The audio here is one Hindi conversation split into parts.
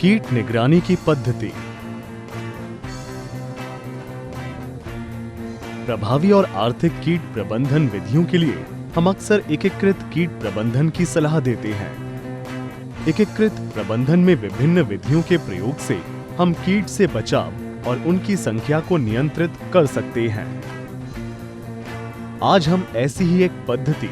कीट निगरानी की पद्धति। प्रभावी और आर्थिक कीट प्रबंधन विधियों के लिए हम अक्सर एकीकृत कीट प्रबंधन की सलाह देते हैं। एकीकृत प्रबंधन में विभिन्न विधियों के प्रयोग से हम कीट से बचाव और उनकी संख्या को नियंत्रित कर सकते हैं। आज हम ऐसी ही एक पद्धति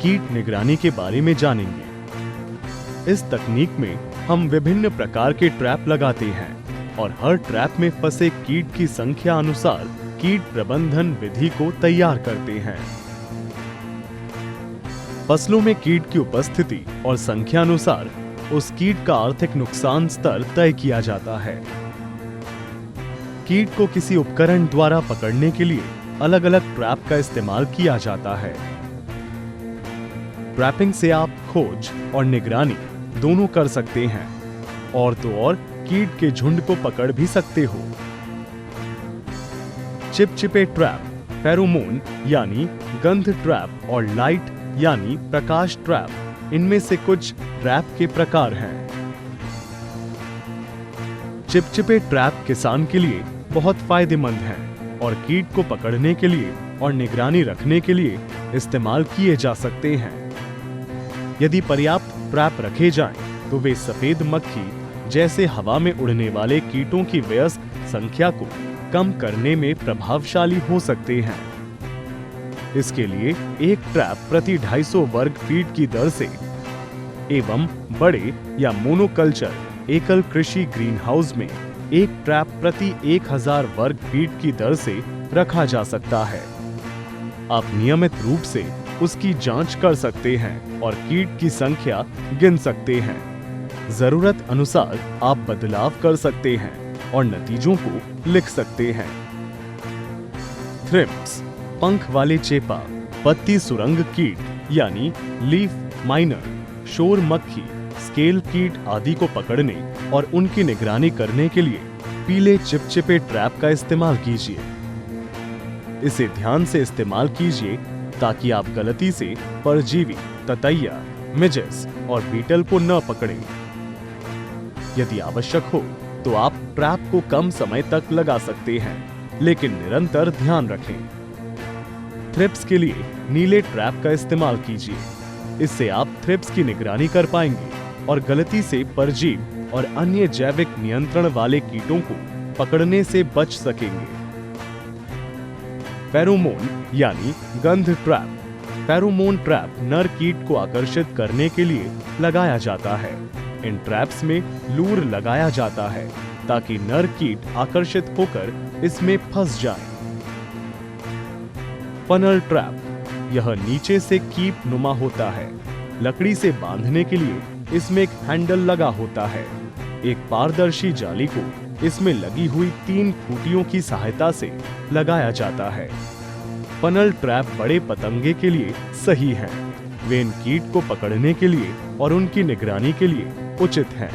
कीट निगरानी के बारे में जानेंगे। इस तकनीक में हम विभिन्न प्रकार के ट्रैप लगाते हैं और हर ट्रैप में फंसे कीट की संख्या अनुसार कीट प्रबंधन विधि को तैयार करते हैं। फसलों में कीट की उपस्थिति और संख्या अनुसार उस कीट का आर्थिक नुकसान स्तर तय किया जाता है। कीट को किसी उपकरण द्वारा पकड़ने के लिए अलग अलग ट्रैप का इस्तेमाल किया जाता है। ट्रैपिंग से आप खोज और निगरानी दोनों कर सकते हैं और तो और कीट के झुंड को पकड़ भी सकते हो। चिपचिपे ट्रैप, फेरोमोन यानी गंध ट्रैप और लाइट यानी प्रकाश ट्रैप इनमें से कुछ ट्रैप के प्रकार हैं। चिपचिपे ट्रैप किसान के लिए बहुत फायदेमंद हैं और कीट को पकड़ने के लिए और निगरानी रखने के लिए इस्तेमाल किए जा सकते हैं। यदि पर्याप्त ट्रैप रखे जाएं, तो वे सफेद मक्खी जैसे हवा में उड़ने वाले कीटों की वयस्क संख्या को कम करने में प्रभावशाली हो सकते हैं। इसके लिए एक ट्रैप प्रति 250 वर्ग फीट की दर से एवं बड़े या मोनोकल्चर एकल कृषि ग्रीन हाउस में एक ट्रैप प्रति 1000 वर्ग फीट की दर से रखा जा सकता है। आप नियमित रूप से उसकी जांच कर सकते हैं और कीट की संख्या गिन सकते हैं। जरूरत अनुसार आप बदलाव कर सकते हैं और नतीजों को लिख सकते हैं। थ्रिप्स, पंख वाले चेपा, पत्ती सुरंग कीट यानी लीफ माइनर, शोर मक्खी, स्केल कीट आदि को पकड़ने और उनकी निगरानी करने के लिए पीले चिपचिपे ट्रैप का इस्तेमाल कीजिए। इसे ध्यान से इस्तेमाल कीजिए ताकि आप गलती से परजीवी, ततैया, मिजेस और बीटल को न पकड़ें। यदि आवश्यक हो तो आप ट्रैप को कम समय तक लगा सकते हैं, लेकिन निरंतर ध्यान रखें। थ्रिप्स के लिए नीले ट्रैप का इस्तेमाल कीजिए। इससे आप थ्रिप्स की निगरानी कर पाएंगे और गलती से परजीव और अन्य जैविक नियंत्रण वाले कीटों को पकड़ने से बच सकेंगे। फेरोमोन यानी गंध ट्रैप, फेरोमोन ट्रैप नर कीट को आकर्षित करने के लिए लगाया जाता है। इन ट्रैप्स में लूर लगाया जाता है ताकि नर कीट आकर्षित होकर इसमें फंस जाए। फनल ट्रैप, यह नीचे से कीप नुमा होता है। लकड़ी से बांधने के लिए इसमें एक हैंडल लगा होता है। एक पारदर्शी जाली को इसमें लगी हुई 3 खूंटियों की सहायता से लगाया जाता है। फनल ट्रैप बड़े पतंगे के लिए सही हैं। वे इन कीट को पकड़ने के लिए और उनकी निगरानी के लिए उचित हैं।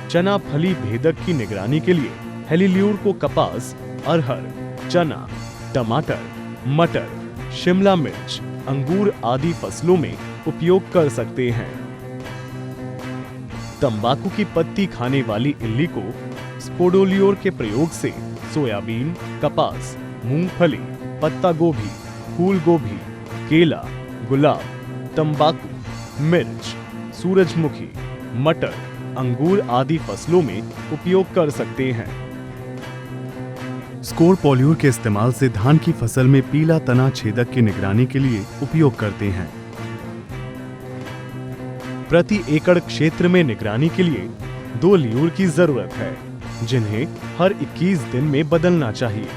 चना फली भेदक की निगरानी के लिए हेलिल्यूर को कपास, अरहर, चना, टमाटर, मटर, शिमला मिर्च, अंगूर आदि फसलों में उपयोग कर सकते हैं। तंबाकू की पत्ती खाने वाली इल्ली को स्पोडोलियोर के प्रयोग से सोयाबीन, कपास, मूंगफली, पत्ता गोभी, फूल गोभी, केला, गुलाब, तंबाकू, मिर्च, सूरजमुखी, मटर, अंगूर आदि फसलों में उपयोग कर सकते हैं। स्कोर पोलियोर के इस्तेमाल से धान की फसल में पीला तना छेदक की निगरानी के लिए उपयोग करते हैं। प्रति एकड़ क्षेत्र में निगरानी के लिए 2 ल्यूर की जरूरत है, जिन्हें हर 21 दिन में बदलना चाहिए।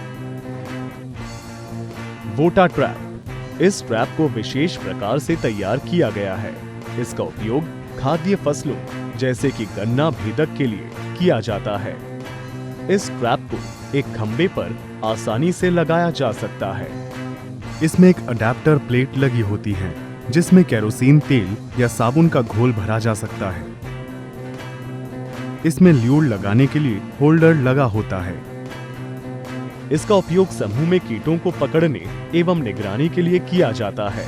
वोटा ट्रैप, इस ट्रैप को विशेष प्रकार से तैयार किया गया है। इसका उपयोग खाद्य फसलों जैसे कि गन्ना भेदक के लिए किया जाता है। इस ट्रैप को एक खंबे पर आसानी से लगाया जा सकता है। इसमें एक अडेप्टर प्लेट लगी होती है जिसमें केरोसिन तेल या साबुन का घोल भरा जा सकता है। इसमें ल्यूर लगाने के लिए होल्डर लगा होता है। इसका उपयोग समूह में कीटों को पकड़ने एवं निगरानी के लिए किया जाता है।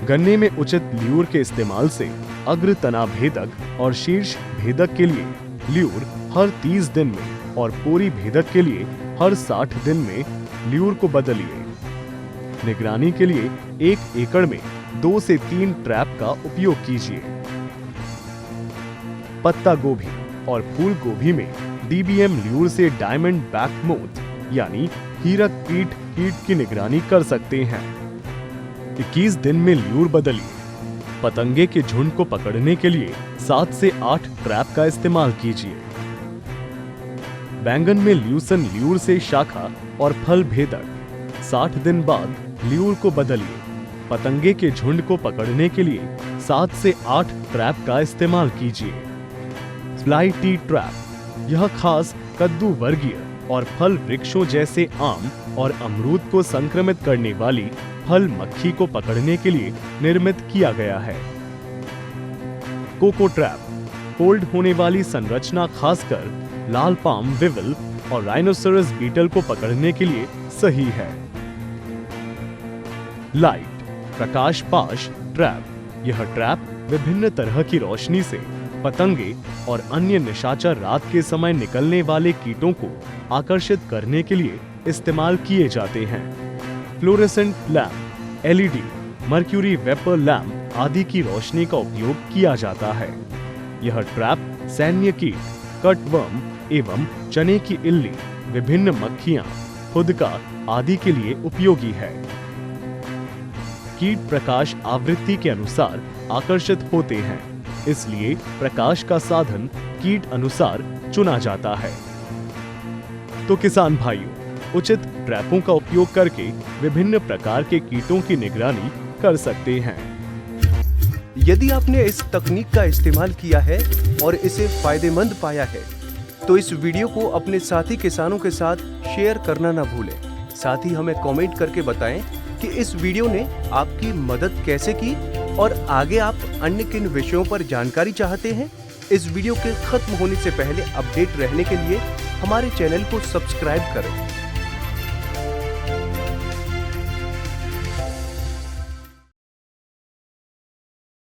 गन्ने में उचित ल्यूर के इस्तेमाल से अग्र तना भेदक और शीर्ष भेदक के लिए ल्यूर हर 30 दिन में और पोरी भेदक के लिए हर 60 दिन में ल्यूर को बदलिए। निगरानी के लिए 1 एकड़ में 2 से 3 ट्रैप का उपयोग कीजिए। पत्ता गोभी और फूल गोभी में डीबीएम ल्यूर से डायमंड बैक मोथ यानी हीरक पीठ कीट की निगरानी कर सकते हैं। 21 दिन में ल्यूर बदलिए। पतंगे के झुंड को पकड़ने के लिए 7 से 8 ट्रैप का इस्तेमाल कीजिए। बैंगन में ल्यूसन ल्यूर से शाखा और फल भेदक 60 दिन बाद ल्यूर को बदलिए। पतंगे के झुंड को पकड़ने के लिए 7 से 8 ट्रैप का इस्तेमाल कीजिए। फ्लाई टी ट्रैप यह खास कद्दू वर्गीय और फल वृक्षों जैसे आम और अमरूद को संक्रमित करने वाली फल मक्खी को पकड़ने के लिए निर्मित किया गया है। कोको ट्रैप फोल्ड होने वाली संरचना खासकर लाल पाम विवल और राइनोसरस बीटल को पकड़ने के लिए सही है। लाइट प्रकाश पाश ट्रैप यह ट्रैप विभिन्न तरह की रोशनी से पतंगे और अन्य निशाचर रात के समय निकलने वाले कीटों को आकर्षित करने के लिए इस्तेमाल किए जाते हैं। Fluorescent lamp, LED, mercury vapour lamp आदि की रोशनी का उपयोग किया जाता है। यह ट्रैप सैन्य कीट, कटवर्म एवं चने की इल्ली, विभिन्न मक्खियां, फुदका आदि के लिए उपयोगी है। कीट प्रकाश आवृत्ति के अनुसार आकर्षित होते हैं, इसलिए प्रकाश का साधन कीट अनुसार चुना जाता है। तो किसान भाइयों, उचित ट्रैपों का उपयोग करके विभिन्न प्रकार के कीटों की निगरानी कर सकते हैं। यदि आपने इस तकनीक का इस्तेमाल किया है और इसे फायदेमंद पाया है, तो इस वीडियो को अपने साथी किसानों के साथ शेयर करना ना भूलें। साथ ही हमें कमेंट करके बताएं कि इस वीडियो ने आपकी मदद कैसे की और आगे आप अन्य किन विषयों पर जानकारी चाहते हैं। इस वीडियो के खत्म होने से पहले अपडेट रहने के लिए हमारे चैनल को सब्सक्राइब करें।